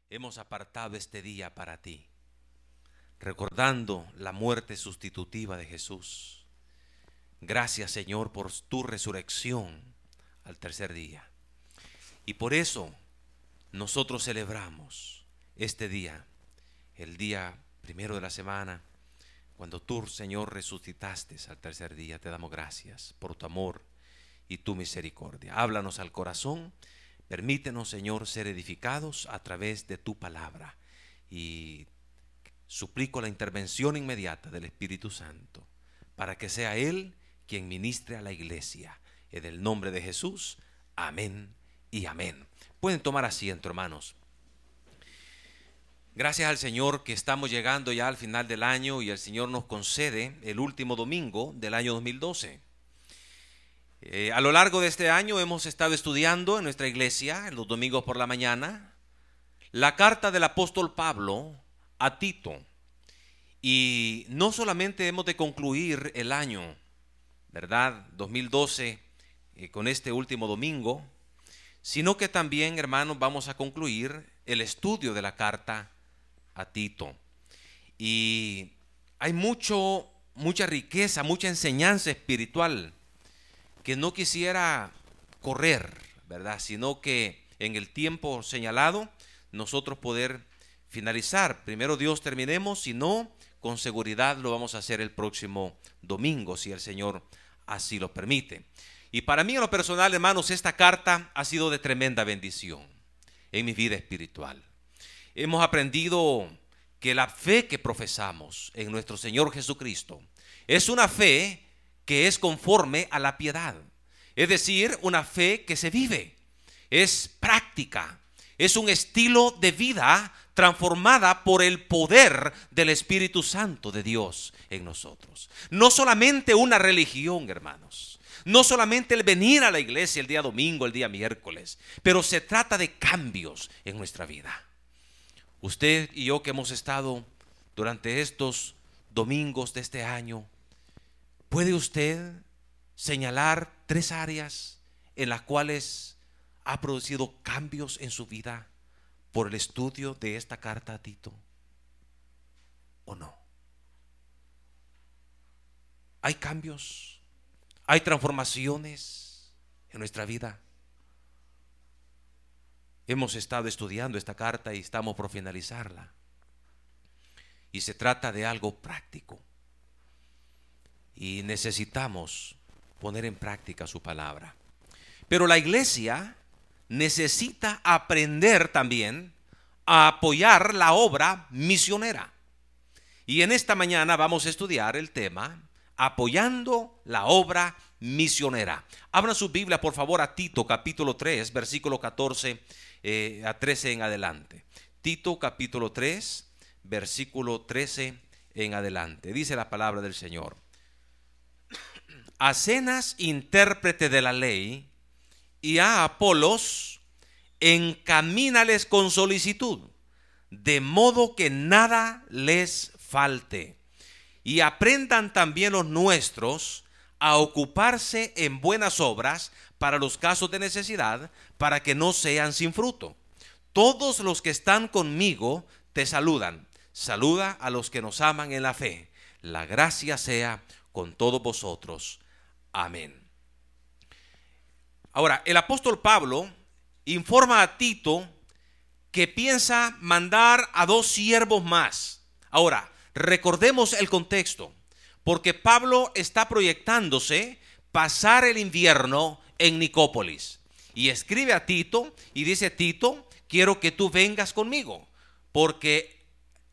hemos apartado este día para ti, recordando la muerte sustitutiva de Jesús. Gracias, Señor, por tu resurrección al tercer día. Y por eso nosotros celebramos este día, el día primero de la semana, cuando tú, Señor, resucitaste al tercer día. Te damos gracias por tu amor y tu misericordia. Háblanos al corazón. Permítenos, Señor, ser edificados a través de tu palabra. Y suplico la intervención inmediata del Espíritu Santo para que sea Él quien ministre a la iglesia. En el nombre de Jesús, amén y amén. Pueden tomar asiento, hermanos. Gracias al Señor que estamos llegando ya al final del año y el Señor nos concede el último domingo del año 2012. A lo largo de este año hemos estado estudiando en nuestra iglesia, en los domingos por la mañana, la carta del apóstol Pablo a Tito. Y no solamente hemos de concluir el año, ¿verdad? 2012 con este último domingo, sino que también, hermanos, vamos a concluir el estudio de la carta a Tito. Y hay mucha riqueza, mucha enseñanza espiritual que no quisiera correr, ¿verdad? Sino que en el tiempo señalado nosotros poder finalizar. Primero Dios terminemos, si no, con seguridad lo vamos a hacer el próximo domingo, si el Señor así lo permite. Y para mí en lo personal, hermanos, esta carta ha sido de tremenda bendición en mi vida espiritual. Hemos aprendido que la fe que profesamos en nuestro Señor Jesucristo es una fe que es conforme a la piedad. Es decir, una fe que se vive, es práctica, es un estilo de vida transformada por el poder del Espíritu Santo de Dios en nosotros. No solamente una religión, hermanos, no solamente el venir a la iglesia el día domingo, el día miércoles, pero se trata de cambios en nuestra vida. Usted y yo que hemos estado durante estos domingos de este año, ¿puede usted señalar 3 áreas en las cuales ha producido cambios en su vida por el estudio de esta carta a Tito? ¿O no? ¿Hay cambios? ¿Hay transformaciones en nuestra vida? Hemos estado estudiando esta carta y estamos por finalizarla. Y se trata de algo práctico. Y necesitamos poner en práctica su palabra. Pero la iglesia necesita aprender también a apoyar la obra misionera. Y en esta mañana vamos a estudiar el tema apoyando la obra misionera. Abran su Biblia, por favor, a Tito capítulo 3, versículo 14 a 13 en adelante. Tito capítulo 3, versículo 13 en adelante. Dice la palabra del Señor: a Zenas, intérprete de la ley, y a Apolos, encamínales con solicitud, de modo que nada les falte. Y aprendan también los nuestros a ocuparse en buenas obras para los casos de necesidad, para que no sean sin fruto. Todos los que están conmigo te saludan. Saluda a los que nos aman en la fe. La gracia sea con todos vosotros. Amén. Ahora, el apóstol Pablo informa a Tito que piensa mandar a 2 siervos más. Ahora, recordemos el contexto, porque Pablo está proyectándose pasar el invierno en Nicópolis. Y escribe a Tito y dice: Tito, quiero que tú vengas conmigo, porque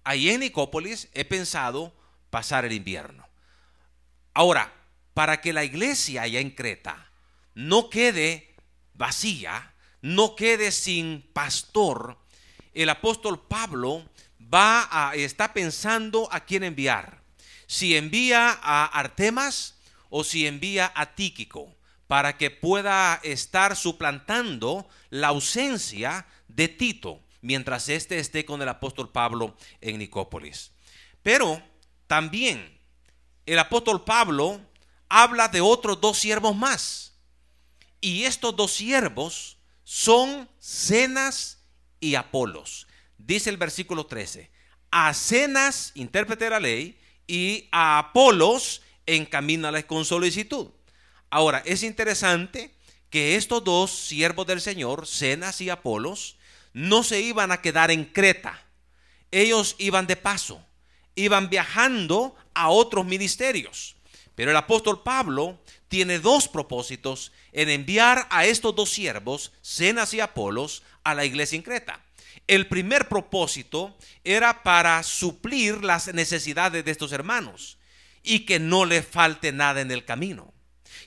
ahí en Nicópolis he pensado pasar el invierno. Ahora, para que la iglesia allá en Creta no quede vacía, no quede sin pastor, el apóstol Pablo está pensando a quién enviar. Si envía a Artemas o si envía a Tíquico, para que pueda estar suplantando la ausencia de Tito mientras éste esté con el apóstol Pablo en Nicópolis. Pero también el apóstol Pablo habla de otros 2 siervos más. Y estos 2 siervos son Zenas y Apolos. dice el versículo 13, a Zenas, intérprete de la ley, y a Apolos encamínales con solicitud. Ahora, es interesante que estos dos siervos del Señor, Zenas y Apolos, no se iban a quedar en Creta. Ellos iban de paso, iban viajando a otros ministerios. Pero el apóstol Pablo tiene dos propósitos en enviar a estos dos siervos, Zenas y Apolos, a la iglesia en Creta. El primer propósito era para suplir las necesidades de estos hermanos y que no les falte nada en el camino.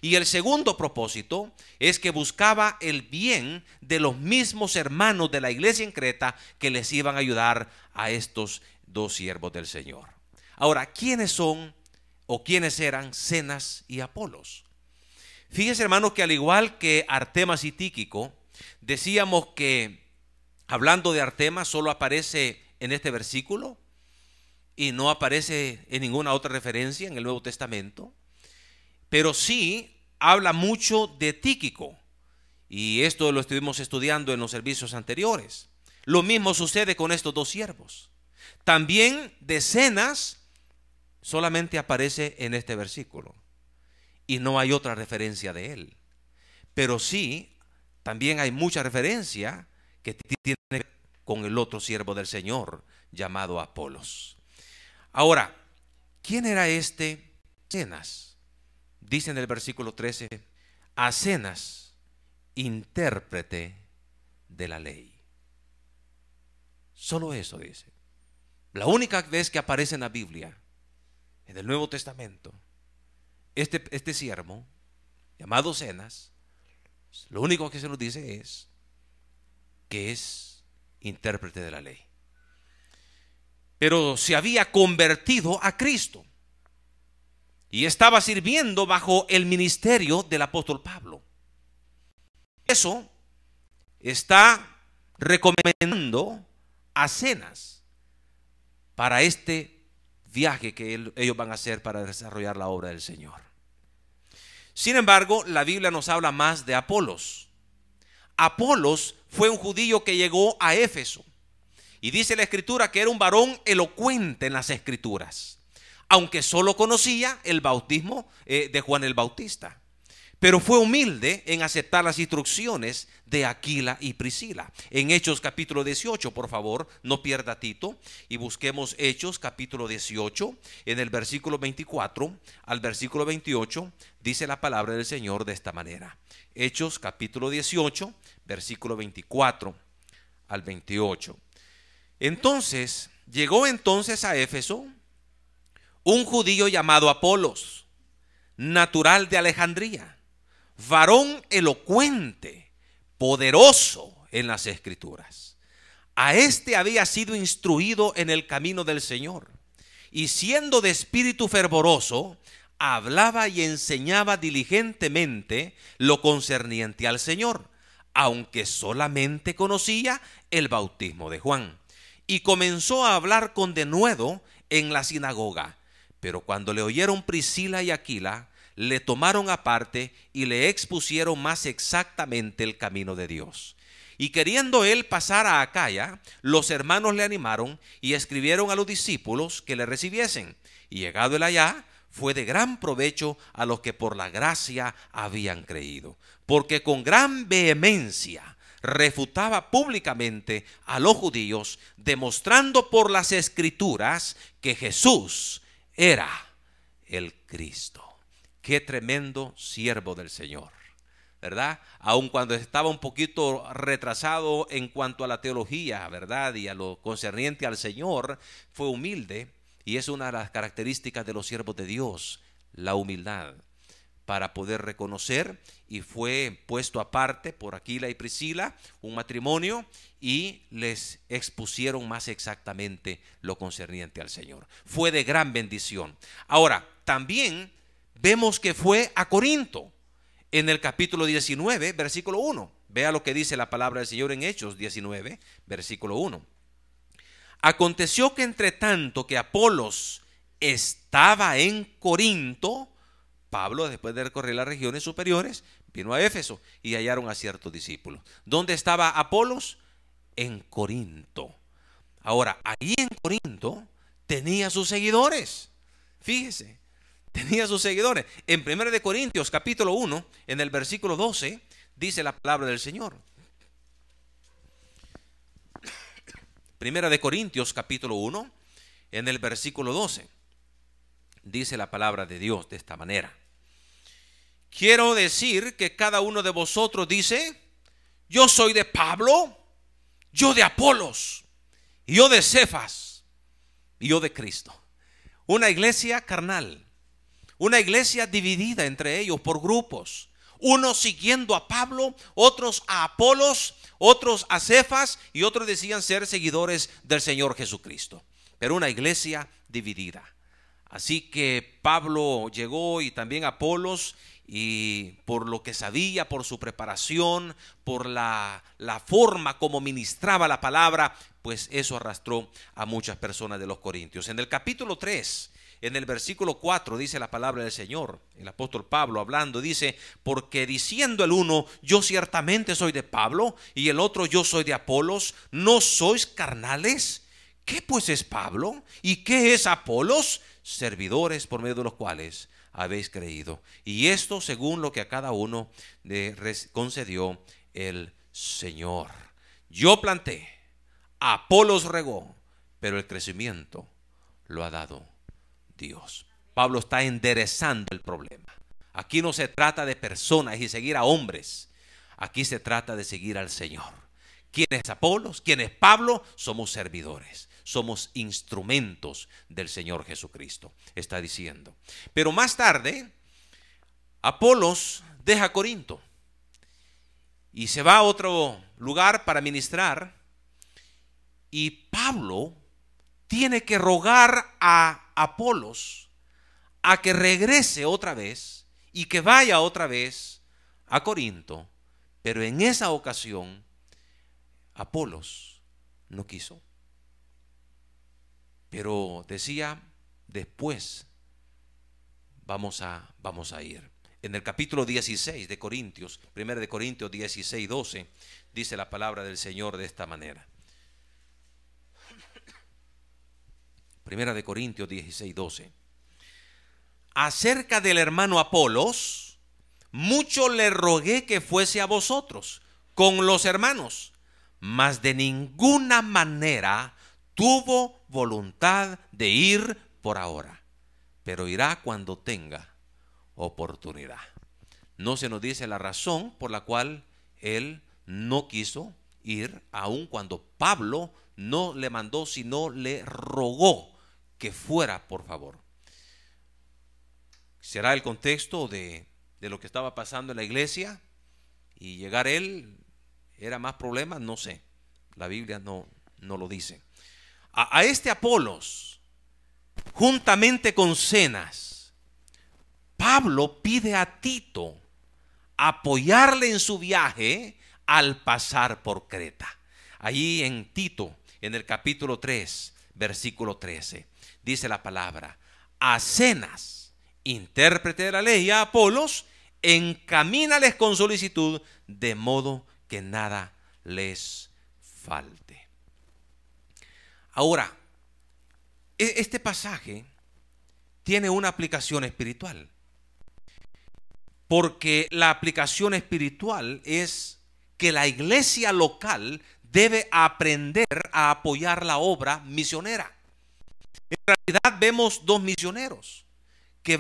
Y el segundo propósito es que buscaba el bien de los mismos hermanos de la iglesia en Creta que les iban a ayudar a estos dos siervos del Señor. Ahora, ¿quiénes son o quiénes eran Zenas y Apolos? Fíjense, hermanos, que al igual que Artemas y Tíquico, decíamos que hablando de Artemas solo aparece en este versículo y no aparece en ninguna otra referencia en el Nuevo Testamento, pero sí habla mucho de Tíquico, y esto lo estuvimos estudiando en los servicios anteriores. Lo mismo sucede con estos dos siervos. También de Zenas solamente aparece en este versículo y no hay otra referencia de él, pero sí también hay mucha referencia que tiene que ver con el otro siervo del Señor llamado Apolos. Ahora, ¿quién era este Zenas? Dice en el versículo 13, a Zenas, intérprete de la ley. Solo eso dice. La única vez que aparece en la Biblia, en el Nuevo Testamento, este siervo llamado Zenas, lo único que se nos dice es que es intérprete de la ley. Pero se había convertido a Cristo y estaba sirviendo bajo el ministerio del apóstol Pablo. Eso está recomendando a Zenas para este viaje que ellos van a hacer para desarrollar la obra del Señor. Sin embargo, la Biblia nos habla más de Apolos. Apolos fue un judío que llegó a Éfeso y dice la Escritura que era un varón elocuente en las Escrituras, aunque solo conocía el bautismo de Juan el Bautista. Pero fue humilde en aceptar las instrucciones de Aquila y Priscila. En Hechos capítulo 18, por favor, no pierda Tito, y busquemos Hechos capítulo 18, en el versículo 24 al versículo 28, dice la palabra del Señor de esta manera. Hechos capítulo 18, versículo 24 al 28. Entonces, llegó entonces a Éfeso un judío llamado Apolos, natural de Alejandría, varón elocuente, poderoso en las Escrituras. A este había sido instruido en el camino del Señor, y siendo de espíritu fervoroso, hablaba y enseñaba diligentemente lo concerniente al Señor, aunque solamente conocía el bautismo de Juan. Y comenzó a hablar con denuedo en la sinagoga. Pero cuando le oyeron Priscila y Aquila, le tomaron aparte y le expusieron más exactamente el camino de Dios. Y queriendo él pasar a Acaya, los hermanos le animaron y escribieron a los discípulos que le recibiesen. Y llegado él allá, fue de gran provecho a los que por la gracia habían creído, porque con gran vehemencia refutaba públicamente a los judíos, demostrando por las Escrituras que Jesús era el Cristo. Qué tremendo siervo del Señor, ¿verdad? Aun cuando estaba un poquito retrasado en cuanto a la teología, ¿verdad? Y a lo concerniente al Señor, fue humilde, y es una de las características de los siervos de Dios, la humildad, para poder reconocer, y fue puesto aparte por Aquila y Priscila, un matrimonio, y les expusieron más exactamente lo concerniente al Señor. Fue de gran bendición. Ahora, también vemos que fue a Corinto en el capítulo 19, versículo 1. Vea lo que dice la palabra del Señor en Hechos 19, versículo 1. Aconteció que entre tanto que Apolos estaba en Corinto, Pablo, después de recorrer las regiones superiores, vino a Éfeso y hallaron a ciertos discípulos. ¿Dónde estaba Apolos? En Corinto. Ahora, ahí en Corinto tenía sus seguidores. Fíjese, tenía sus seguidores. En 1 de Corintios capítulo 1, en el versículo 12, dice la palabra del Señor. 1 de Corintios capítulo 1, en el versículo 12, dice la palabra de Dios de esta manera: quiero decir que cada uno de vosotros dice: yo soy de Pablo, yo de Apolos, y yo de Cefas, y yo de Cristo. Una iglesia carnal, una iglesia dividida entre ellos por grupos, unos siguiendo a Pablo, otros a Apolos, otros a Cefas, y otros decían ser seguidores del Señor Jesucristo. Pero una iglesia dividida. Así que Pablo llegó, y también Apolos, y por lo que sabía, por su preparación, por la forma como ministraba la palabra, pues eso arrastró a muchas personas de los corintios. En el capítulo 3, en el versículo 4, dice la palabra del Señor, el apóstol Pablo hablando, dice: porque diciendo el uno, yo ciertamente soy de Pablo, y el otro, yo soy de Apolos, ¿no sois carnales? ¿Qué pues es Pablo? ¿Y qué es Apolos? Servidores por medio de los cuales habéis creído, y esto según lo que a cada uno le concedió el Señor. Yo planté, Apolos regó, pero el crecimiento lo ha dado Dios. Pablo está enderezando el problema. Aquí no se trata de personas y seguir a hombres. Aquí se trata de seguir al Señor. ¿Quién es Apolos? ¿Quién es Pablo? Somos servidores. Somos instrumentos del Señor Jesucristo, está diciendo. Pero más tarde, Apolos deja Corinto y se va a otro lugar para ministrar. Y Pablo tiene que rogar a Apolos a que regrese otra vez y que vaya otra vez a Corinto. Pero en esa ocasión, Apolos no quiso. Pero decía: después vamos a ir. En el capítulo 16 de Corintios, 1 de Corintios 16, 12, dice la palabra del Señor de esta manera. 1 de Corintios 16, 12. Acerca del hermano Apolos, mucho le rogué que fuese a vosotros con los hermanos, mas de ninguna manera tuvo voluntad de ir por ahora, pero irá cuando tenga oportunidad. No se nos dice la razón por la cual él no quiso ir, aun cuando Pablo no le mandó, sino le rogó que fuera, por favor. ¿Será el contexto de lo que estaba pasando en la iglesia? Y llegar él era más problema, no sé. La Biblia no lo dice. A este Apolos, juntamente con Zenas, Pablo pide a Tito apoyarle en su viaje al pasar por Creta. Allí en Tito, en el capítulo 3, versículo 13, dice la palabra: a Zenas, intérprete de la ley, y a Apolos, encamínales con solicitud, de modo que nada les falte. Ahora, este pasaje tiene una aplicación espiritual, porque la aplicación espiritual es que la iglesia local debe aprender a apoyar la obra misionera. En realidad vemos dos misioneros que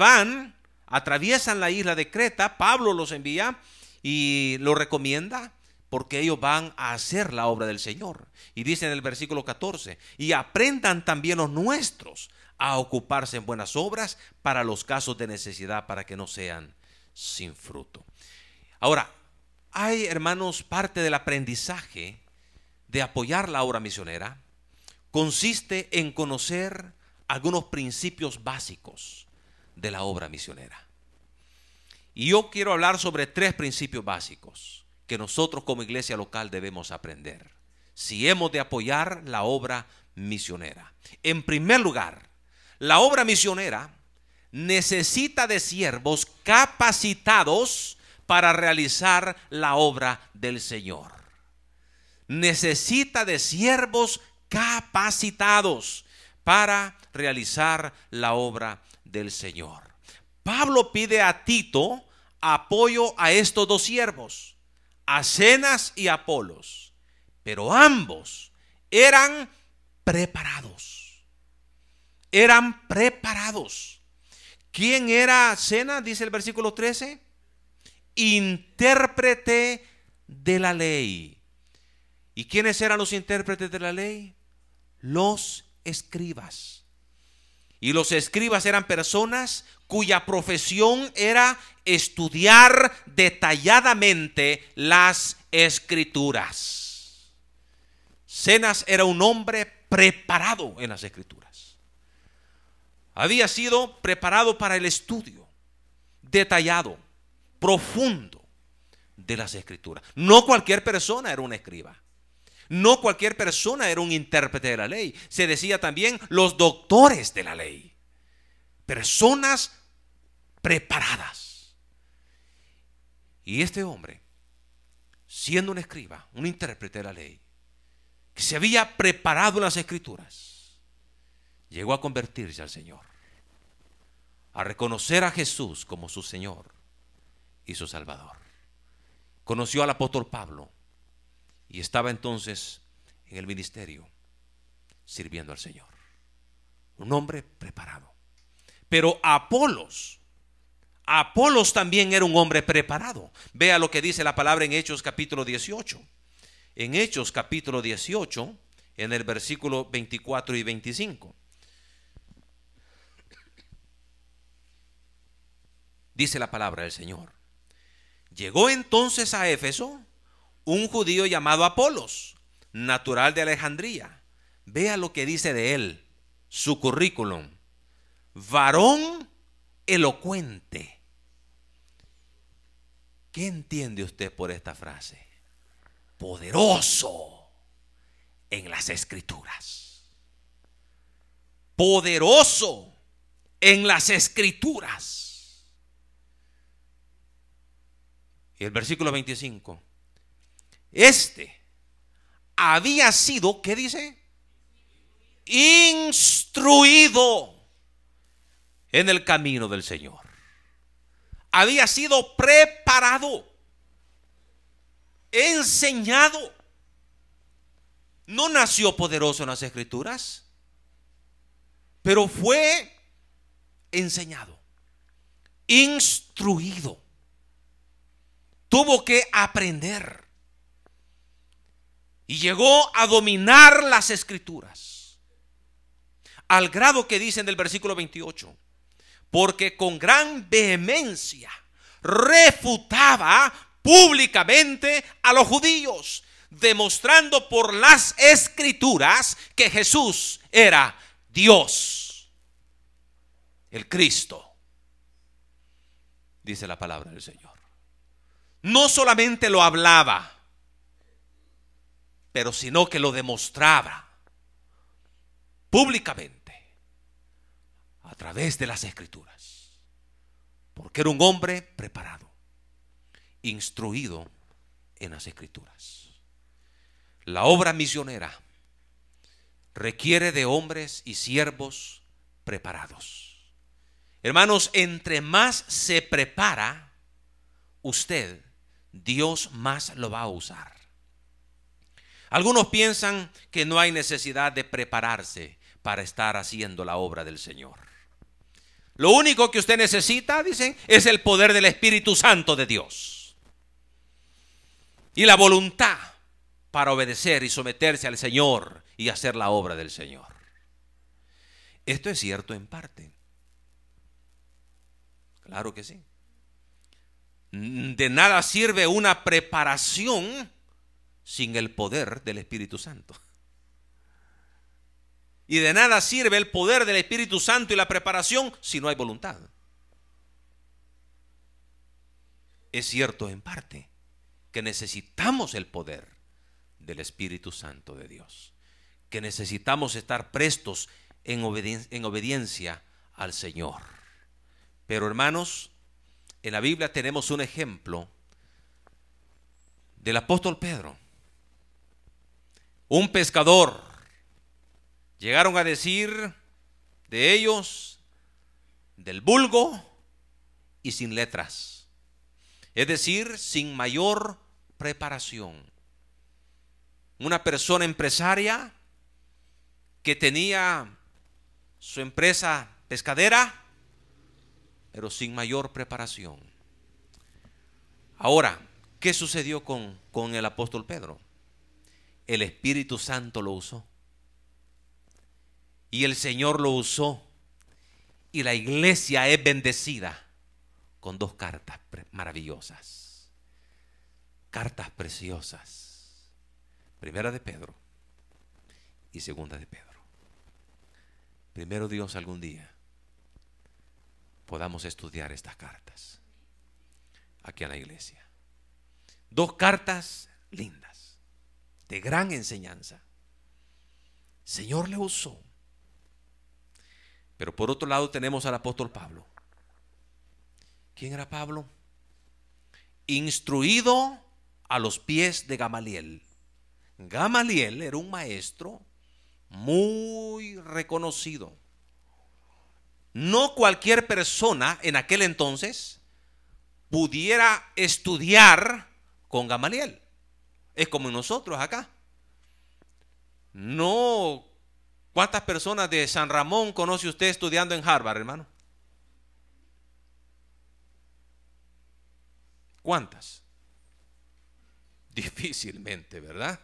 atraviesan la isla de Creta. Pablo los envía y los recomienda porque ellos van a hacer la obra del Señor. Y dice en el versículo 14: y aprendan también los nuestros a ocuparse en buenas obras para los casos de necesidad, para que no sean sin fruto. Ahora, hay, hermanos, parte del aprendizaje de apoyar la obra misionera consiste en conocer algunos principios básicos de la obra misionera. Y yo quiero hablar sobre 3 principios básicos que nosotros como iglesia local debemos aprender si hemos de apoyar la obra misionera. En primer lugar, la obra misionera necesita de siervos capacitados para realizar la obra del Señor. Necesita de siervos capacitados para realizar la obra del Señor. Pablo pide a Tito apoyo a estos dos siervos, a Zenas y a Apolos, pero ambos eran preparados. Eran preparados. ¿Quién era Zenas? Dice el versículo 13. Intérprete de la ley. ¿Y quiénes eran los intérpretes de la ley? Los escribas. Y los escribas eran personas cuya profesión era estudiar detalladamente las escrituras. Zenas era un hombre preparado en las escrituras. Había sido preparado para el estudio detallado, profundo de las escrituras. No cualquier persona era un escriba. No cualquier persona era un intérprete de la ley. Se decía también los doctores de la ley. Personas preparadas. Y este hombre, siendo un escriba, un intérprete de la ley, que se había preparado en las escrituras, llegó a convertirse al Señor, a reconocer a Jesús como su Señor y su Salvador. Conoció al apóstol Pablo y estaba entonces en el ministerio sirviendo al Señor. Un hombre preparado. Pero Apolos también era un hombre preparado. Vea lo que dice la palabra en Hechos capítulo 18. En Hechos capítulo 18, en el versículo 24 y 25. Dice la palabra del Señor. Llegó entonces a Éfeso un judío llamado Apolos, natural de Alejandría. Vea lo que dice de él, su currículum. Varón elocuente. ¿Qué entiende usted por esta frase? Poderoso en las escrituras. Poderoso en las escrituras. Y el versículo 25. Este había sido, ¿qué dice? Instruido en el camino del Señor. Había sido preparado, enseñado. No nació poderoso en las escrituras, pero fue enseñado, instruido. Tuvo que aprender y llegó a dominar las escrituras, al grado que dicen del versículo 28, porque con gran vehemencia refutaba públicamente a los judíos, demostrando por las escrituras que Jesús era Dios, el Cristo, dice la palabra del Señor. No solamente lo hablaba, pero sino que lo demostraba públicamente a través de las escrituras, porque era un hombre preparado, instruido en las escrituras. La obra misionera requiere de hombres y siervos preparados. Hermanos, entre más se prepara usted, Dios más lo va a usar. Algunos piensan que no hay necesidad de prepararse para estar haciendo la obra del Señor. Lo único que usted necesita, dicen, es el poder del Espíritu Santo de Dios y la voluntad para obedecer y someterse al Señor y hacer la obra del Señor. Esto es cierto en parte. Claro que sí. De nada sirve una preparación sin el poder del Espíritu Santo. Y de nada sirve el poder del Espíritu Santo y la preparación si no hay voluntad. Es cierto en parte que necesitamos el poder del Espíritu Santo de Dios, que necesitamos estar prestos en obediencia al Señor. Pero hermanos, en la Biblia tenemos un ejemplo del apóstol Pedro, un pescador Llegaron a decir de ellos, del vulgo y sin letras, es decir, sin mayor preparación. Una persona empresaria que tenía su empresa pescadera, pero sin mayor preparación. Ahora, ¿qué sucedió con el apóstol Pedro? El Espíritu Santo lo usó. Y el Señor lo usó. Y la iglesia es bendecida con dos cartas maravillosas. Cartas preciosas. Primera de Pedro y segunda de Pedro. Primero Dios, algún día podamos estudiar estas cartas aquí en la iglesia. Dos cartas lindas, de gran enseñanza. Señor le usó. Pero por otro lado tenemos al apóstol Pablo. ¿Quién era Pablo? Instruido a los pies de Gamaliel. Gamaliel era un maestro muy reconocido. No cualquier persona en aquel entonces pudiera estudiar con Gamaliel. Es como nosotros acá. No. ¿Cuántas personas de San Ramón conoce usted estudiando en Harvard, hermano? ¿Cuántas? Difícilmente, ¿verdad?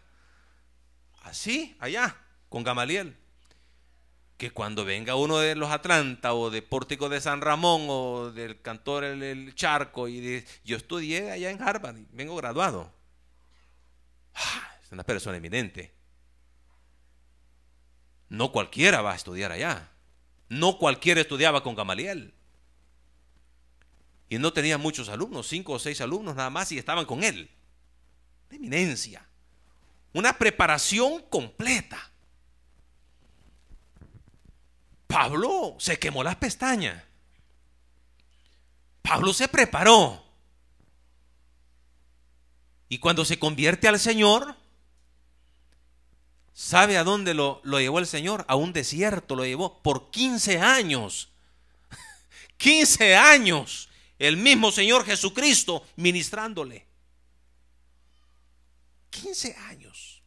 Así, allá, con Gamaliel. Que cuando venga uno de los Atlanta o de Pórtico de San Ramón o del Cantor el Charco y dice, yo estudié allá en Harvard y vengo graduado. Es una persona eminente. No cualquiera va a estudiar allá. No cualquiera estudiaba con Gamaliel. Y no tenía muchos alumnos, 5 o 6 alumnos nada más, y estaban con él. Una eminencia. Una preparación completa. Pablo se quemó las pestañas. Pablo se preparó. Y cuando se convierte al Señor, ¿sabe a dónde lo llevó el Señor? A un desierto lo llevó por 15 años. 15 años. El mismo Señor Jesucristo ministrándole. 15 años.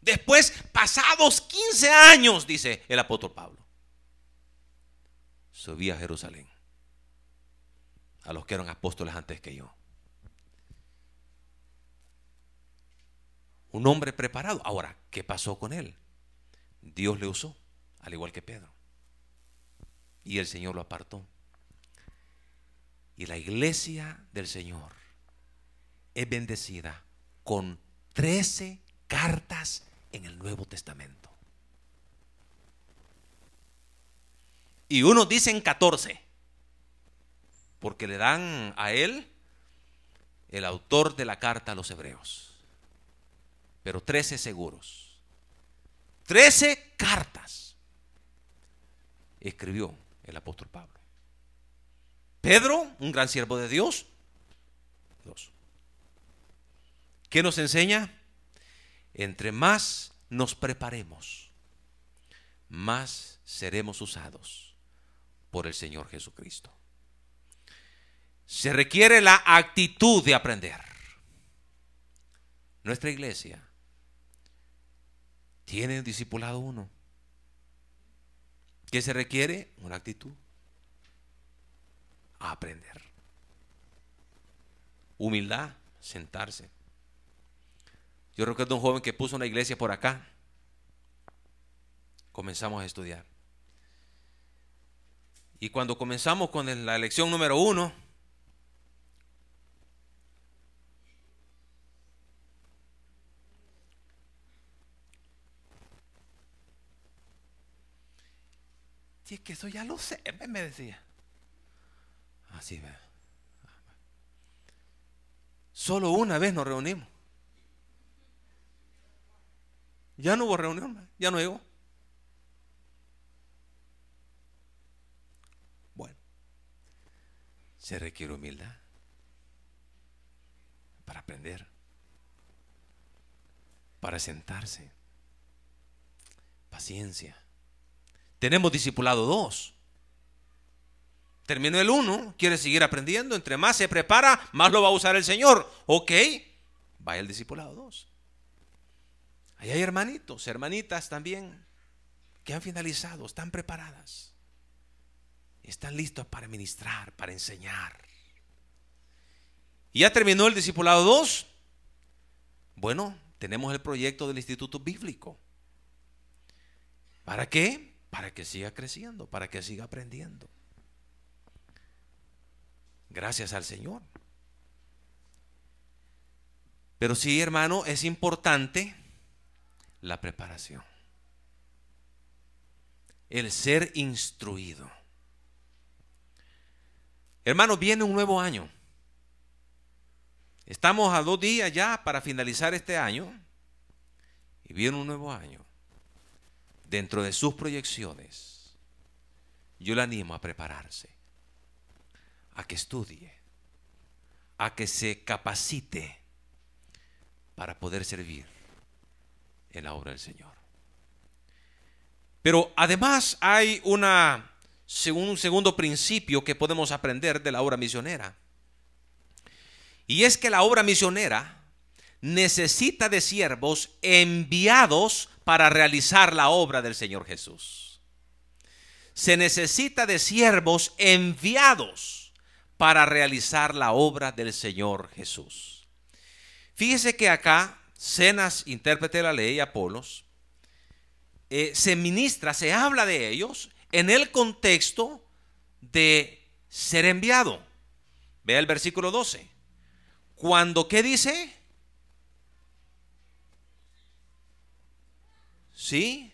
Después, pasados 15 años, dice el apóstol Pablo, subí a Jerusalén. A los que eran apóstoles antes que yo. Un hombre preparado. Ahora, ¿qué pasó con él? Dios le usó, al igual que Pedro. Y el Señor lo apartó. Y la iglesia del Señor es bendecida con 13 cartas en el Nuevo Testamento. Y unos dicen 14, porque le dan a él el autor de la carta a los hebreos. Pero 13 seguros. 13 cartas escribió el apóstol Pablo. Pedro, un gran siervo de Dios, 2. ¿Qué nos enseña? Entre más nos preparemos, más seremos usados por el Señor Jesucristo. Se requiere la actitud de aprender. Nuestra iglesia tiene discipulado 1. ¿Qué se requiere? Una actitud. A aprender. Humildad, sentarse. Yo recuerdo un joven que puso una iglesia por acá. Comenzamos a estudiar. Y cuando comenzamos con la lección número 1, si es que eso ya lo sé, me decía. Así ve. Solo una vez nos reunimos. Ya no hubo reunión, ya no llegó. Bueno, se requiere humildad para aprender, para sentarse, Paciencia. Tenemos discipulado 2. Terminó el 1, quiere seguir aprendiendo. Entre más se prepara, más lo va a usar el Señor. Ok, vaya el discipulado 2. Ahí hay hermanitos, hermanitas también, que han finalizado, están preparadas. Están listos para ministrar, para enseñar. ¿Y ya terminó el discipulado 2? Bueno, tenemos el proyecto del Instituto Bíblico. ¿Para qué? Para que siga creciendo, para que siga aprendiendo. Gracias al Señor. Pero sí, hermano, es importante la preparación. El ser instruido. Hermano, viene un nuevo año. Estamos a 2 días ya para finalizar este año. Y viene un nuevo año. Dentro de sus proyecciones, yo le animo a prepararse, a que estudie, a que se capacite para poder servir en la obra del Señor. Pero además hay un segundo principio que podemos aprender de la obra misionera. Y es que la obra misionera necesita de siervos enviados para realizar la obra del Señor Jesús. Se necesita de siervos enviados para realizar la obra del Señor Jesús. Fíjese que acá, Zenas, intérprete de la ley, y Apolos, se habla de ellos en el contexto de ser enviado. Vea el versículo 12. Cuando, ¿qué dice? ¿Sí?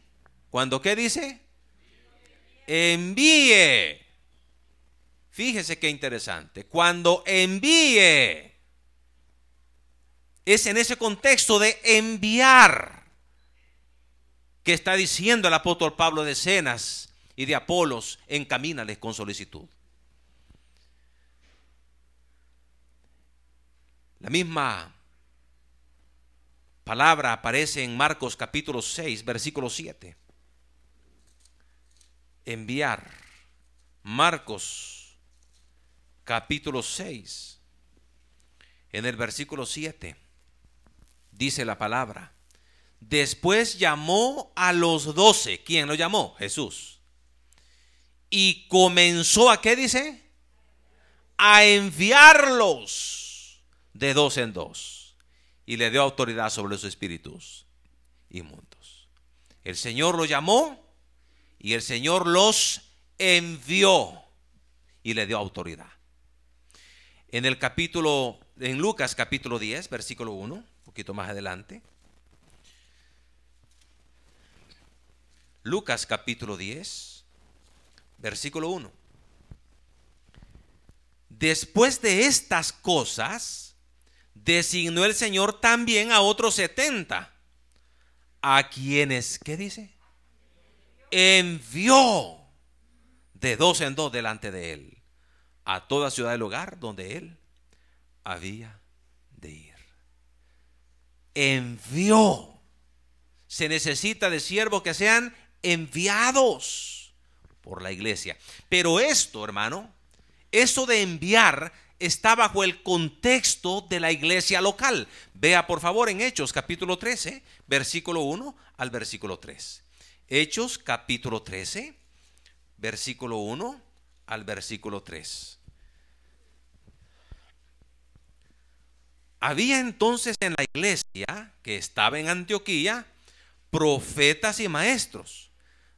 Cuando, ¿qué dice? Envíe. Fíjese qué interesante. Cuando envíe. Es en ese contexto de enviar que está diciendo el apóstol Pablo de Zenas y de Apolos: encamínales con solicitud. La misma palabra aparece en Marcos capítulo 6, versículo 7. Enviar. Marcos capítulo 6, en el versículo 7, dice la palabra: después llamó a los 12. ¿Quién lo llamó? Jesús. Y comenzó a, ¿qué dice? A enviarlos de 2 en 2. Y le dio autoridad sobre los espíritus inmundos. El Señor los llamó y el Señor los envió y le dio autoridad. En Lucas capítulo 10, versículo 1, un poquito más adelante. Lucas capítulo 10, versículo 1. Después de estas cosas, designó el Señor también a otros 70, a quienes, ¿qué dice? Envió de 2 en 2 delante de él, a toda ciudad del lugar donde él había de ir. Envió. Se necesita de siervos que sean enviados por la iglesia. Pero esto, hermano, eso de enviar está bajo el contexto de la iglesia local. Vea por favor en Hechos capítulo 13, versículo 1 al versículo 3. Hechos capítulo 13, versículo 1 al versículo 3. Había entonces en la iglesia que estaba en Antioquía profetas y maestros: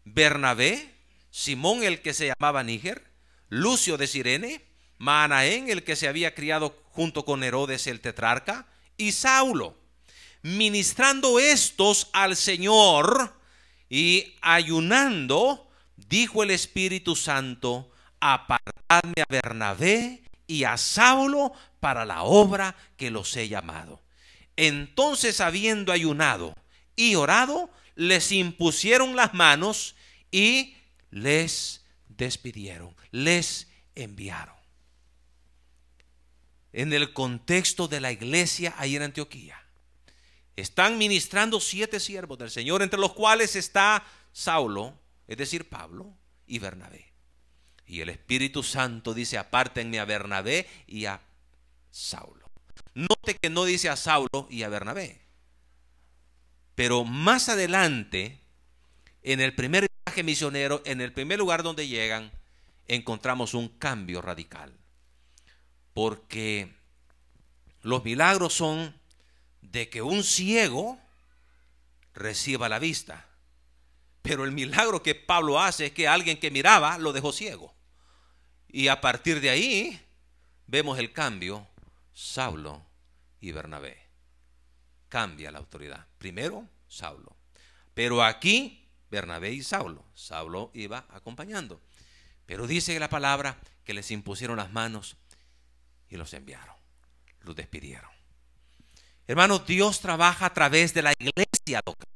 Bernabé, Simón el que se llamaba Níger, Lucio de Cirene, Manaén el que se había criado junto con Herodes el tetrarca, y Saulo. Ministrando estos al Señor y ayunando, dijo el Espíritu Santo: apartadme a Bernabé y a Saulo para la obra que los he llamado. Entonces, habiendo ayunado y orado, les impusieron las manos y les despidieron, les enviaron. En el contexto de la iglesia ahí en Antioquía, están ministrando 7 siervos del Señor, entre los cuales está Saulo, es decir, Pablo y Bernabé. Y el Espíritu Santo dice: apártenme a Bernabé y a Saulo. Note que no dice a Saulo y a Bernabé. Pero más adelante, en el primer viaje misionero, en el primer lugar donde llegan, encontramos un cambio radical. Porque los milagros son de que un ciego reciba la vista. Pero el milagro que Pablo hace es que alguien que miraba lo dejó ciego. Y a partir de ahí vemos el cambio. Saulo y Bernabé. Cambia la autoridad. Primero Saulo. Pero aquí Bernabé y Saulo. Saulo iba acompañando. Pero dice la palabra que les impusieron las manos y los enviaron. Los despidieron. Hermanos, Dios trabaja a través de la iglesia local.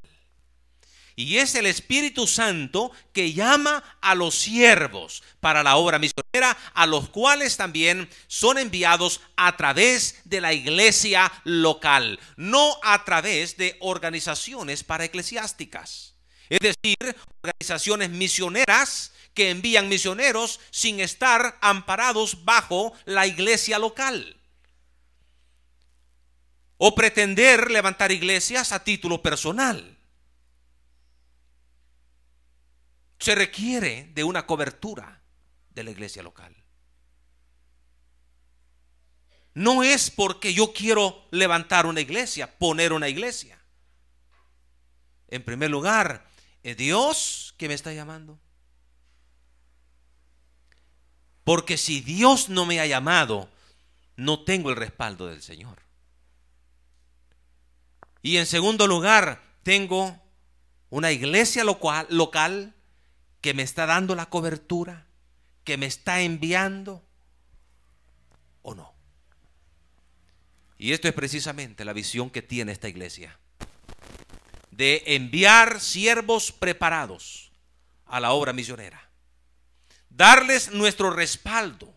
Y es el Espíritu Santo que llama a los siervos para la obra misionera, a los cuales también son enviados a través de la iglesia local, no a través de organizaciones paraeclesiásticas. Es decir, organizaciones misioneras que envían misioneros sin estar amparados bajo la iglesia local. O pretender levantar iglesias a título personal. Se requiere de una cobertura de la iglesia local. No es porque yo quiero levantar una iglesia, poner una iglesia. En primer lugar, ¿es Dios que me está llamando? Porque si Dios no me ha llamado, no tengo el respaldo del Señor. Y en segundo lugar, tengo una iglesia local que me está dando la cobertura, que me está enviando, ¿o no? Y esto es precisamente la visión que tiene esta iglesia, de enviar siervos preparados a la obra misionera, darles nuestro respaldo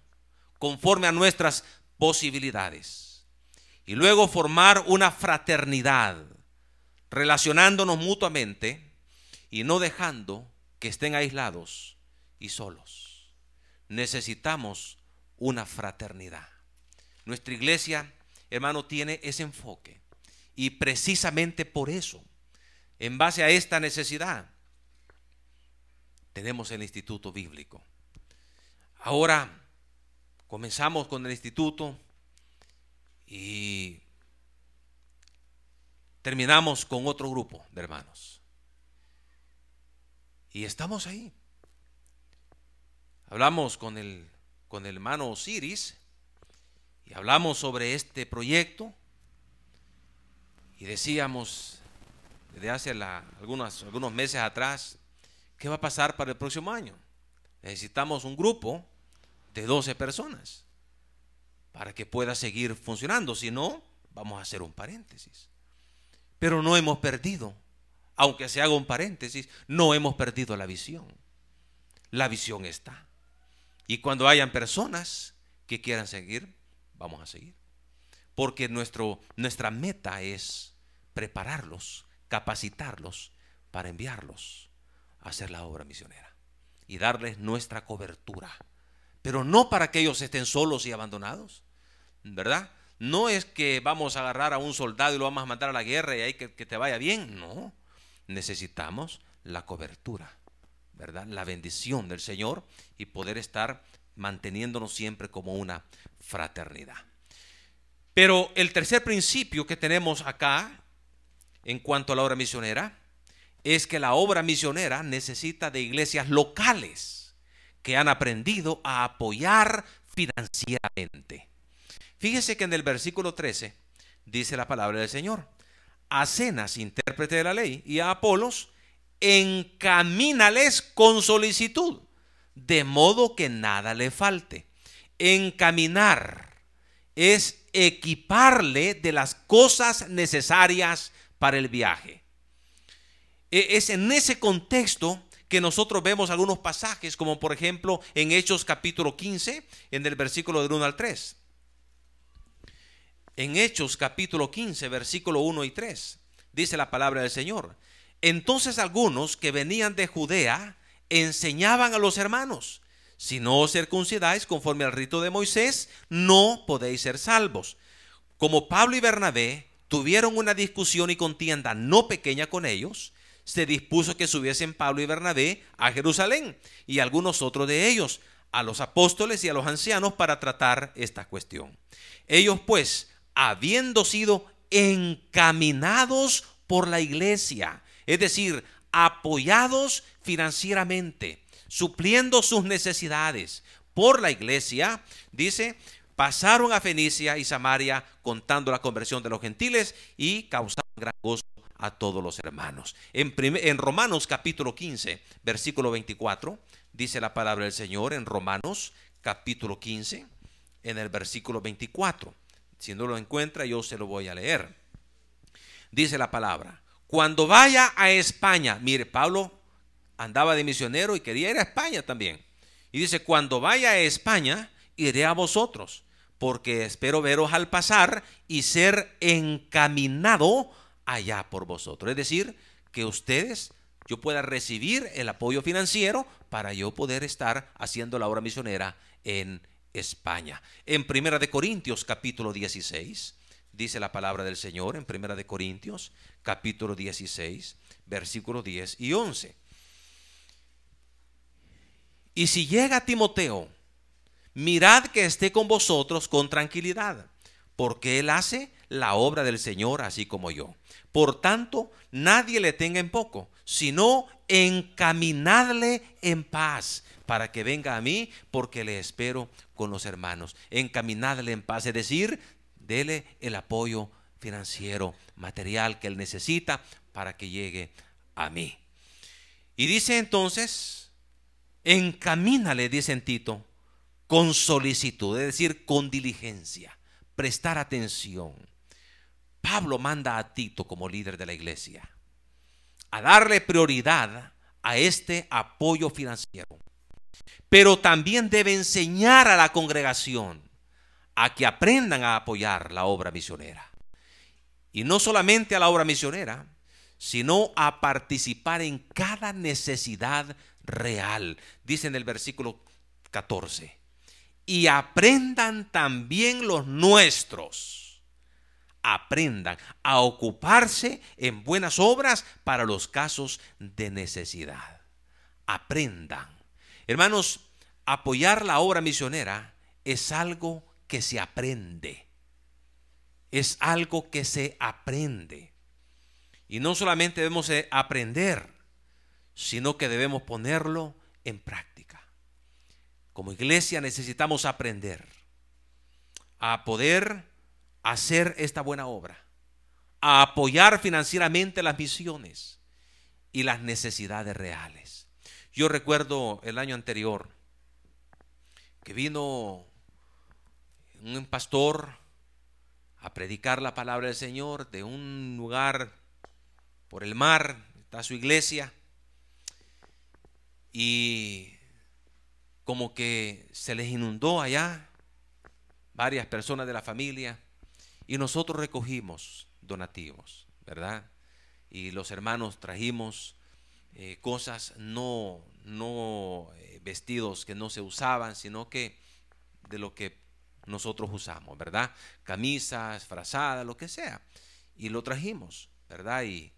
conforme a nuestras posibilidades, y luego formar una fraternidad, relacionándonos mutuamente y no dejando que estén aislados y solos. Necesitamos una fraternidad. Nuestra iglesia, hermano, tiene ese enfoque. Y precisamente por eso, en base a esta necesidad, tenemos el Instituto Bíblico. Ahora comenzamos con el instituto y terminamos con otro grupo de hermanos. Y estamos ahí. Hablamos con el hermano Osiris y hablamos sobre este proyecto y decíamos desde hace algunos meses atrás, ¿qué va a pasar para el próximo año? Necesitamos un grupo de 12 personas para que pueda seguir funcionando. Si no, vamos a hacer un paréntesis. Pero no hemos perdido. Aunque se haga un paréntesis, no hemos perdido la visión. La visión está. Y cuando hayan personas que quieran seguir, vamos a seguir. Porque nuestra meta es prepararlos, capacitarlos para enviarlos a hacer la obra misionera y darles nuestra cobertura. Pero no para que ellos estén solos y abandonados, ¿verdad? No es que vamos a agarrar a un soldado y lo vamos a mandar a la guerra y ahí que te vaya bien, no. Necesitamos la cobertura, ¿verdad? La bendición del Señor y poder estar manteniéndonos siempre como una fraternidad. Pero el tercer principio que tenemos acá en cuanto a la obra misionera es que la obra misionera necesita de iglesias locales que han aprendido a apoyar financieramente. Fíjese que en el versículo 13 dice la palabra del Señor: a Zenas, intérprete de la ley, y a Apolos, encamínales con solicitud, de modo que nada le falte. Encaminar es equiparle de las cosas necesarias para el viaje. Es en ese contexto que nosotros vemos algunos pasajes, como por ejemplo en Hechos capítulo 15, en el versículo del 1 al 3. En Hechos capítulo 15, versículo 1 y 3, dice la palabra del Señor. Entonces algunos que venían de Judea enseñaban a los hermanos: si no os circuncidáis conforme al rito de Moisés, no podéis ser salvos. Como Pablo y Bernabé tuvieron una discusión y contienda no pequeña con ellos, se dispuso que subiesen Pablo y Bernabé a Jerusalén y algunos otros de ellos, a los apóstoles y a los ancianos, para tratar esta cuestión. Ellos pues, habiendo sido encaminados por la iglesia, es decir, apoyados financieramente, supliendo sus necesidades por la iglesia, dice, pasaron a Fenicia y Samaria contando la conversión de los gentiles y causaron gran gozo a todos los hermanos. En Romanos capítulo 15, versículo 24, dice la palabra del Señor, en Romanos capítulo 15, en el versículo 24. Si no lo encuentra, yo se lo voy a leer. Dice la palabra: cuando vaya a España, mire, Pablo andaba de misionero y quería ir a España también. Y dice: cuando vaya a España, iré a vosotros, porque espero veros al pasar y ser encaminado allá por vosotros. Es decir, que ustedes, yo pueda recibir el apoyo financiero para yo poder estar haciendo la obra misionera en España. En Primera de Corintios capítulo 16, dice la palabra del Señor, en Primera de Corintios capítulo 16, versículos 10 y 11. Y si llega Timoteo, mirad que esté con vosotros con tranquilidad, porque él hace la obra del Señor así como yo. Por tanto, nadie le tenga en poco, sino encaminadle en paz, para que venga a mí, porque le espero con los hermanos. Encaminadle en paz, es decir, dele el apoyo financiero, material que él necesita para que llegue a mí. Y dice entonces, encamínale, dice en Tito, con solicitud, es decir, con diligencia, prestar atención. Pablo manda a Tito, como líder de la iglesia, a darle prioridad a este apoyo financiero, pero también debe enseñar a la congregación a que aprendan a apoyar la obra misionera. Y no solamente a la obra misionera, sino a participar en cada necesidad real. Dice en el versículo 14: y aprendan también los nuestros, aprendan a ocuparse en buenas obras para los casos de necesidad. Aprendan. Hermanos, apoyar la obra misionera es algo que se aprende. Es algo que se aprende. Y no solamente debemos aprender, sino que debemos ponerlo en práctica. Como iglesia necesitamos aprender a poder hacer esta buena obra, a apoyar financieramente las misiones y las necesidades reales. Yo recuerdo el año anterior que vino un pastor a predicar la palabra del Señor de un lugar por el mar, está su iglesia, y como que se les inundó allá varias personas de la familia, y nosotros recogimos donativos, ¿verdad? Y los hermanos trajimos cosas, no vestidos que no se usaban, sino que de lo que nosotros usamos, ¿verdad? Camisas, frazadas, lo que sea. Y lo trajimos, ¿verdad? Y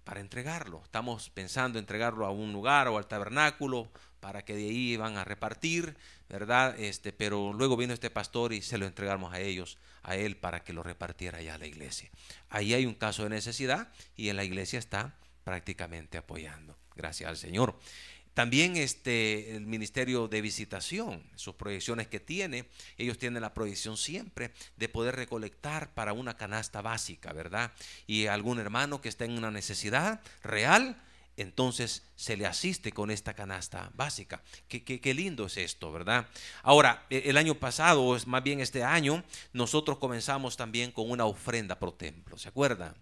para entregarlo, estamos pensando entregarlo a un lugar o al tabernáculo para que de ahí iban a repartir, ¿verdad? Pero luego vino este pastor y se lo entregamos a ellos, a él, para que lo repartiera allá a la iglesia. Ahí hay un caso de necesidad y en la iglesia está prácticamente apoyando. Gracias al Señor. También el ministerio de visitación, sus proyecciones que tiene, ellos tienen la proyección siempre de poder recolectar para una canasta básica, ¿verdad? Y algún hermano que está en una necesidad real, entonces se le asiste con esta canasta básica. Qué lindo es esto, ¿verdad? Ahora, el año pasado, o más bien este año, nosotros comenzamos también con una ofrenda pro templo, ¿se acuerdan?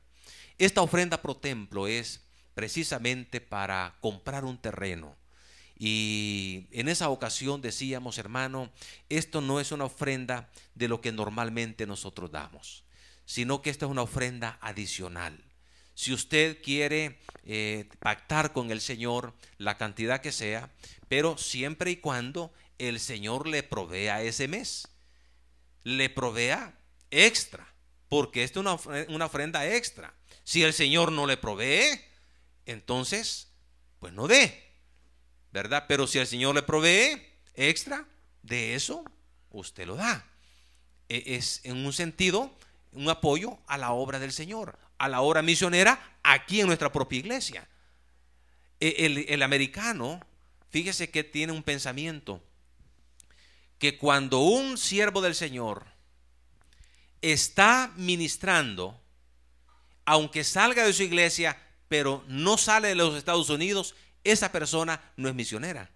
Esta ofrenda pro templo es precisamente para comprar un terreno. Y en esa ocasión decíamos, hermano, esto no es una ofrenda de lo que normalmente nosotros damos, sino que esta es una ofrenda adicional. Si usted quiere pactar con el Señor la cantidad que sea, pero siempre y cuando el Señor le provea ese mes, le provea extra, porque esto es una ofrenda extra. Si el Señor no le provee, entonces pues no dé, ¿verdad? Pero si el Señor le provee extra de eso, usted lo da. Es en un sentido un apoyo a la obra del Señor, a la obra misionera aquí en nuestra propia iglesia. El americano, fíjese que tiene un pensamiento que cuando un siervo del Señor está ministrando, aunque salga de su iglesia, pero no sale de los Estados Unidos, esa persona no es misionera.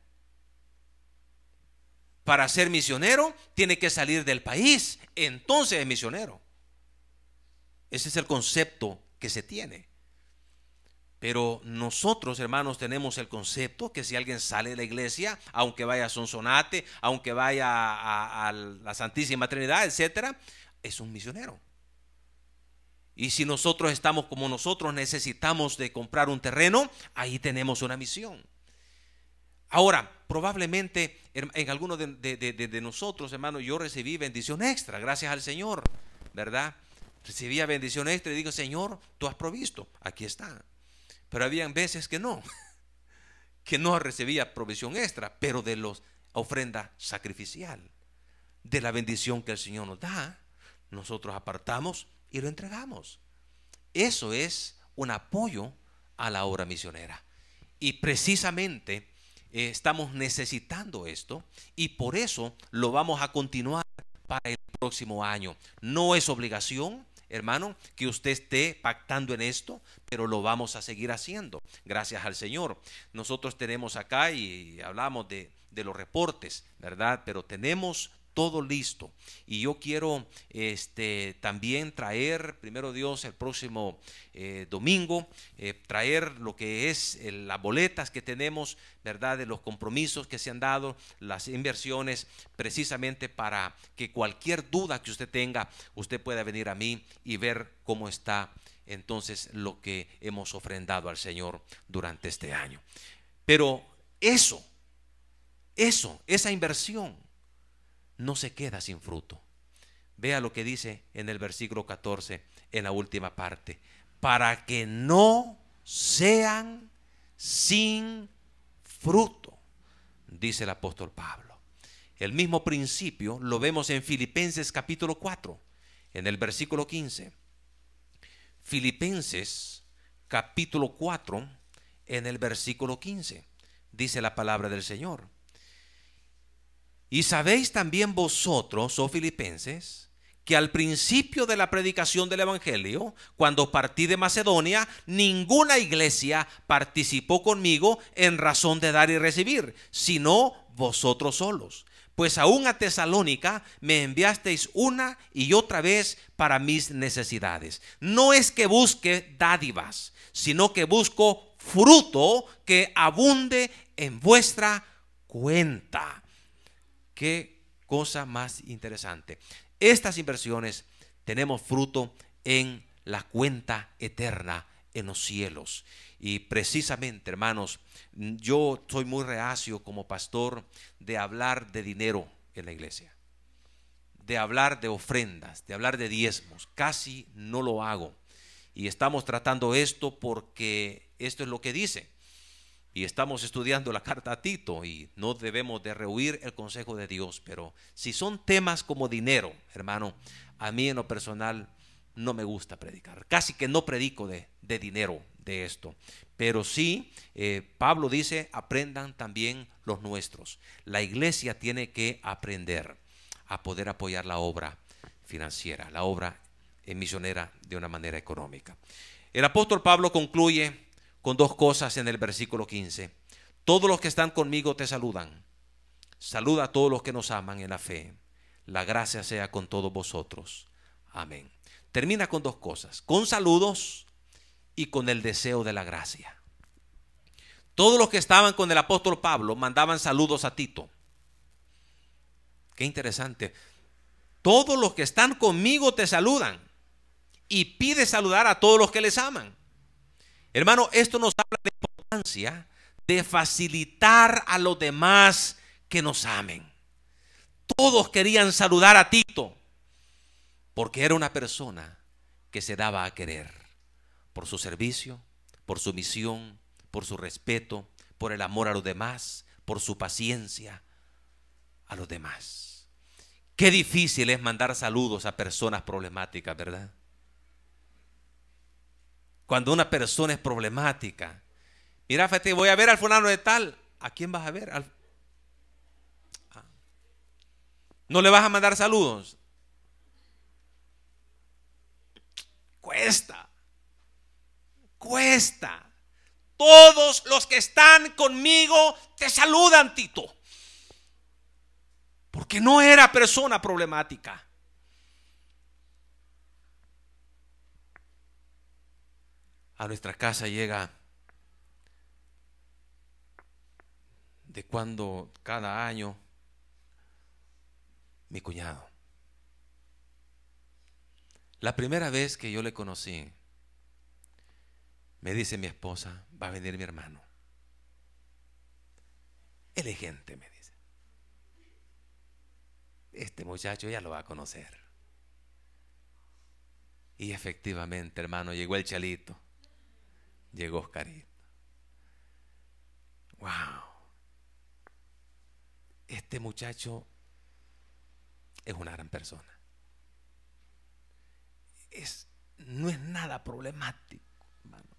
Para ser misionero tiene que salir del país, entonces es misionero. Ese es el concepto que se tiene. Pero nosotros, hermanos, tenemos el concepto que si alguien sale de la iglesia, aunque vaya a Sonsonate, aunque vaya a la Santísima Trinidad, etcétera, es un misionero. Y si nosotros estamos como nosotros, necesitamos de comprar un terreno, ahí tenemos una misión. Ahora, probablemente en algunos de nosotros, hermano, yo recibí bendición extra, gracias al Señor, ¿verdad? Recibía bendición extra y digo, Señor, tú has provisto, aquí está. Pero habían veces que no recibía provisión extra, pero de la ofrenda sacrificial, de la bendición que el Señor nos da, nosotros apartamos y lo entregamos. Eso es un apoyo a la obra misionera. Y precisamente estamos necesitando esto y por eso lo vamos a continuar para el próximo año. No es obligación, hermano, que usted esté pactando en esto, pero lo vamos a seguir haciendo, gracias al Señor. Nosotros tenemos acá y hablamos de los reportes, ¿verdad? Pero tenemos todo listo. Y yo quiero también traer, primero Dios, el próximo domingo, traer lo que es las boletas que tenemos, ¿verdad? De los compromisos que se han dado, las inversiones, precisamente para que cualquier duda que usted tenga, usted pueda venir a mí y ver cómo está entonces lo que hemos ofrendado al Señor durante este año. Pero esa inversión no se queda sin fruto. Vea lo que dice en el versículo 14, en la última parte. Para que no sean sin fruto, dice el apóstol Pablo. El mismo principio lo vemos en Filipenses capítulo 4, en el versículo 15. Filipenses capítulo 4, en el versículo 15, dice la palabra del Señor. Y sabéis también vosotros, oh filipenses, que al principio de la predicación del evangelio, cuando partí de Macedonia, ninguna iglesia participó conmigo en razón de dar y recibir, sino vosotros solos. Pues aún a Tesalónica me enviasteis una y otra vez para mis necesidades. No es que busque dádivas, sino que busco fruto que abunde en vuestra cuenta. Qué cosa más interesante. Estas inversiones tenemos fruto en la cuenta eterna en los cielos. Y precisamente, hermanos, yo soy muy reacio como pastor de hablar de dinero en la iglesia, de hablar de ofrendas, de hablar de diezmos. Casi no lo hago. Y estamos tratando esto porque esto es lo que dice. Y estamos estudiando la carta a Tito y no debemos de rehuir el consejo de Dios. Pero si son temas como dinero, hermano, a mí en lo personal no me gusta predicar. Casi que no predico de dinero, de esto. Pero sí, Pablo dice, aprendan también los nuestros. La iglesia tiene que aprender a poder apoyar la obra financiera, la obra misionera de una manera económica. El apóstol Pablo concluye con dos cosas en el versículo 15. Todos los que están conmigo te saludan. Saluda a todos los que nos aman en la fe. La gracia sea con todos vosotros. Amén. Termina con dos cosas, con saludos y con el deseo de la gracia. Todos los que estaban con el apóstol Pablo mandaban saludos a Tito. Qué interesante. Todos los que están conmigo te saludan y pide saludar a todos los que les aman. Hermano, esto nos habla de importancia de facilitar a los demás que nos amen. Todos querían saludar a Tito porque era una persona que se daba a querer por su servicio, por su misión, por su respeto, por el amor a los demás, por su paciencia a los demás. Qué difícil es mandar saludos a personas problemáticas, ¿verdad? Cuando una persona es problemática, mira, fíjate, voy a ver al fulano de tal. ¿A quién vas a ver? ¿No le vas a mandar saludos? Cuesta. Cuesta. Todos los que están conmigo te saludan, Tito. Porque no era persona problemática. A nuestra casa llega de cuando cada año mi cuñado. La primera vez que yo le conocí, me dice mi esposa, va a venir mi hermano. Él es gente, me dice. Este muchacho ya lo va a conocer. Y efectivamente, hermano, llegó el Chalito. Llegó Oscarito. Wow. Este muchacho es una gran persona. No es nada problemático, hermano.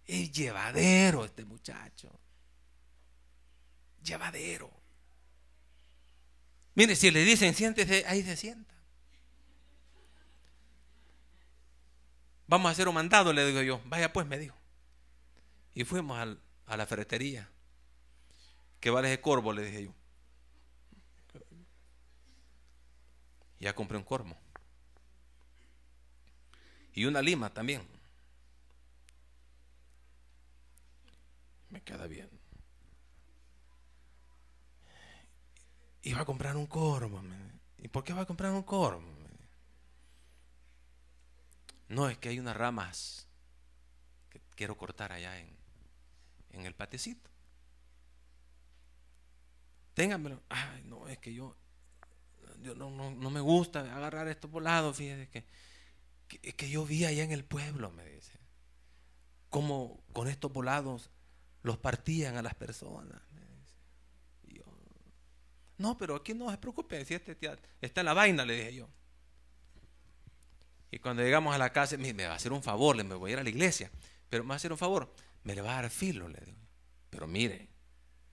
Es llevadero este muchacho. Llevadero. Mire, si le dicen siéntese, ahí se sienta. Vamos a hacer un mandado, le digo yo. Vaya pues, me dijo. Y fuimos a la ferretería. ¿Qué vale ese corvo? Le dije yo. Ya compré un corvo. Y una lima también. Me queda bien. Iba a comprar un corvo. ¿Y por qué va a comprar un corvo? No, es que hay unas ramas que quiero cortar allá en el patecito. Téngamelo. Ay, no, es que yo no me gusta agarrar esto por lado. Fíjese que yo vi allá en el pueblo, me dice, cómo con estos volados los partían a las personas. Y yo, no, pero aquí no se preocupe, si está en la vaina, le dije yo. Y cuando llegamos a la casa, me va a hacer un favor, me voy a ir a la iglesia, pero me va a hacer un favor, me le va a dar filo, le digo. Pero mire,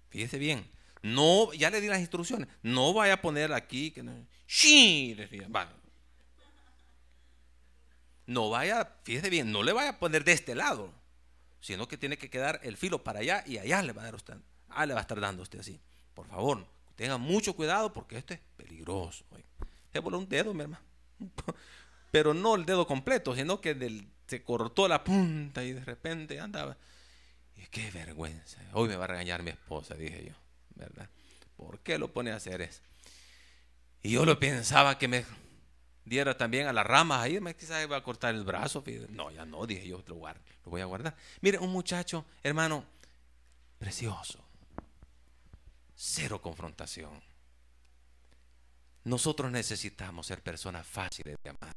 fíjese bien, no, ya le di las instrucciones, no vaya a poner aquí, que no, ¡sí! Le decía, vale. No vaya, fíjese bien, no le vaya a poner de este lado, sino que tiene que quedar el filo para allá y allá le va a dar usted, le va a estar dando usted así. Por favor, tenga mucho cuidado porque esto es peligroso. Se voló un dedo, mi hermano. Pero no el dedo completo, sino que se cortó la punta y de repente andaba. Y qué vergüenza. Hoy me va a regañar mi esposa, dije yo, ¿verdad? ¿Por qué lo pone a hacer eso? Y yo lo pensaba que me diera también a las ramas ahí, quizás iba a cortar el brazo. No, ya no, dije yo, lo voy a guardar. Mire, un muchacho, hermano, precioso. Cero confrontación. Nosotros necesitamos ser personas fáciles de amar,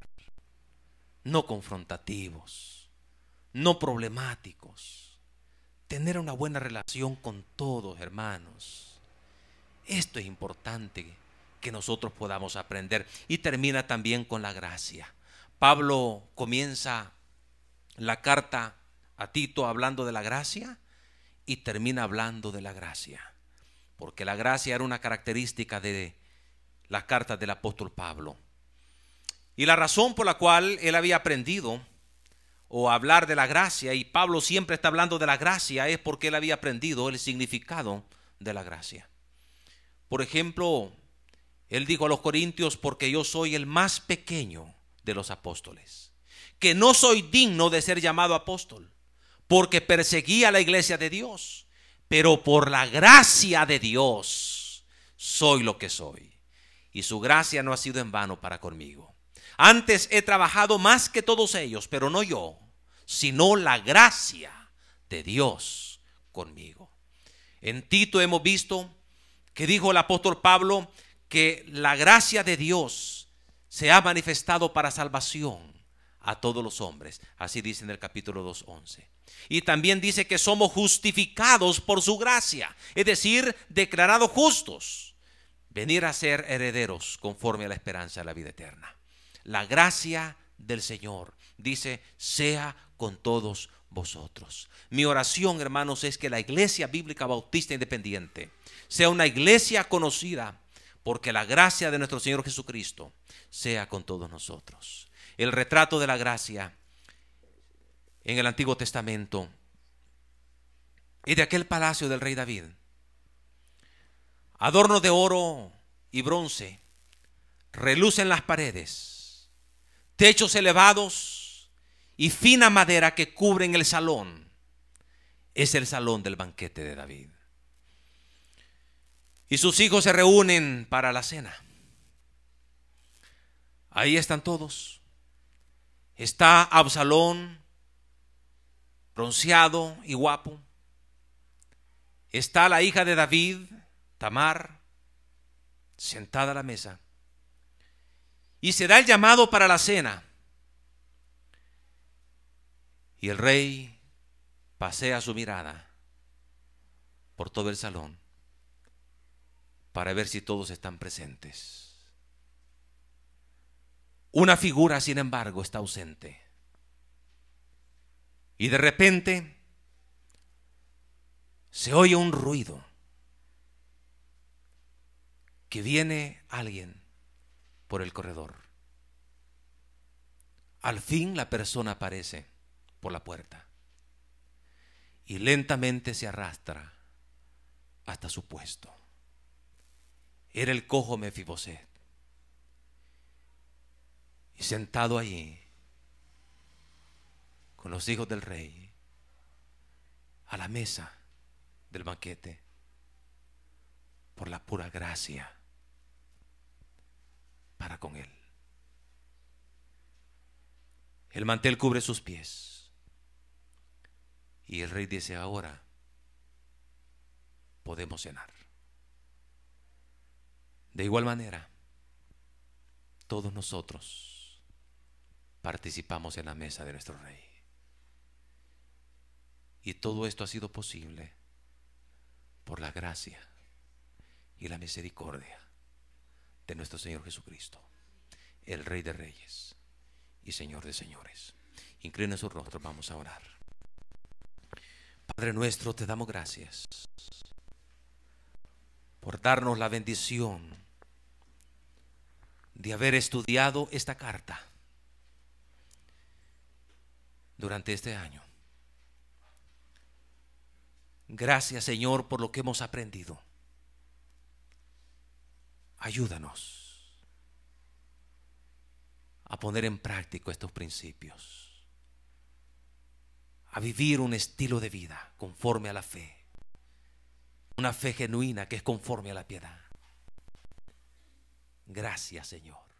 no confrontativos, no problemáticos, tener una buena relación con todos, hermanos. Esto es importante que nosotros podamos aprender. Y termina también con la gracia. Pablo comienza la carta a Tito hablando de la gracia y termina hablando de la gracia, porque la gracia era una característica de las cartas del apóstol Pablo. Y la razón por la cual él había aprendido o hablar de la gracia, y Pablo siempre está hablando de la gracia, es porque él había aprendido el significado de la gracia. Por ejemplo, él dijo a los corintios, porque yo soy el más pequeño de los apóstoles, que no soy digno de ser llamado apóstol, porque perseguí a la iglesia de Dios, pero por la gracia de Dios soy lo que soy, y su gracia no ha sido en vano para conmigo. Antes he trabajado más que todos ellos, pero no yo, sino la gracia de Dios conmigo. En Tito hemos visto que dijo el apóstol Pablo que la gracia de Dios se ha manifestado para salvación a todos los hombres. Así dice en el capítulo 2:11. Y también dice que somos justificados por su gracia, es decir, declarados justos, venir a ser herederos conforme a la esperanza de la vida eterna. La gracia del Señor, dice, sea con todos vosotros. Mi oración, hermanos, es que la Iglesia Bíblica Bautista Independiente sea una iglesia conocida porque la gracia de nuestro Señor Jesucristo sea con todos nosotros. El retrato de la gracia en el Antiguo Testamento es de aquel palacio del rey David. Adornos de oro y bronce relucen las paredes, techos elevados y fina madera que cubren el salón. Es el salón del banquete de David. Y sus hijos se reúnen para la cena. Ahí están todos. Está Absalón, bronceado y guapo. Está la hija de David, Tamar, sentada a la mesa. Y se da el llamado para la cena. Y el rey pasea su mirada por todo el salón para ver si todos están presentes. Una figura, sin embargo, está ausente. Y de repente se oye un ruido, que viene alguien por el corredor. Al fin la persona aparece por la puerta y lentamente se arrastra hasta su puesto. Era el cojo Mefiboset. Y sentado allí con los hijos del rey a la mesa del banquete, por la pura gracia para con él. El mantel cubre sus pies y el rey dice: ahora podemos cenar. De igual manera, todos nosotros participamos en la mesa de nuestro rey. Y todo esto ha sido posible por la gracia y la misericordia de nuestro Señor Jesucristo, el Rey de Reyes y Señor de Señores. Inclina su rostro, vamos a orar. Padre nuestro, te damos gracias por darnos la bendición de haber estudiado esta carta durante este año. Gracias, Señor, por lo que hemos aprendido. Ayúdanos a poner en práctica estos principios, a vivir un estilo de vida conforme a la fe, una fe genuina que es conforme a la piedad. Gracias, Señor.